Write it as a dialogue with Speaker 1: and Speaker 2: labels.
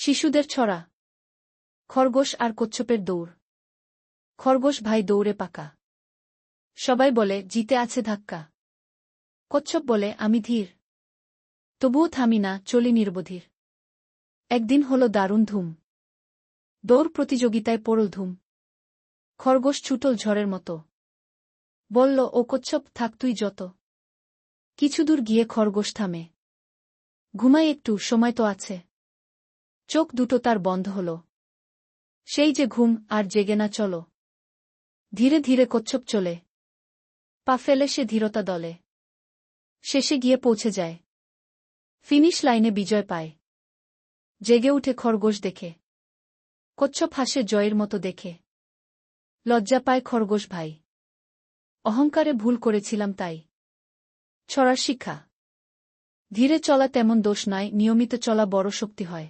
Speaker 1: শিশুদের ছড়া। খরগোশ আর কচ্ছপের দৌড়। খরগোশ ভাই দৌড়ে পাকা। সবাই বলে জিতে আছে ধাক্কা। কচ্ছপ বলে আমি ধীর। তবুও থামি না, চলি নির্বধির। একদিন হল দারুণ ধুম। দৌড় প্রতিযোগিতায় পড়ল ধুম। খরগোশ ছুটল ঝড়ের মতো। বলল, ও কচ্ছপ, থাক তুই যত। কিছু দূর গিয়ে খরগোশ থামে। ঘুমাই একটু, সময় তো আছে। চোখ দুটো তার বন্ধ হল। সেই যে ঘুম, আর জেগে না চলো। ধীরে ধীরে কচ্ছপ চলে। পা ফেলে সে ধীরতা দলে। শেষে গিয়ে পৌঁছে যায়। ফিনিশ লাইনে বিজয় পায়। জেগে উঠে খরগোশ দেখে। কচ্ছপ হাসে জয়ের মতো দেখে। লজ্জা পায় খরগোশ ভাই। অহংকারে ভুল করেছিলাম তাই। ছড়ার শিক্ষা। ধীরে চলা তেমন দোষ নয়, নিয়মিত চলা বড় শক্তি হয়।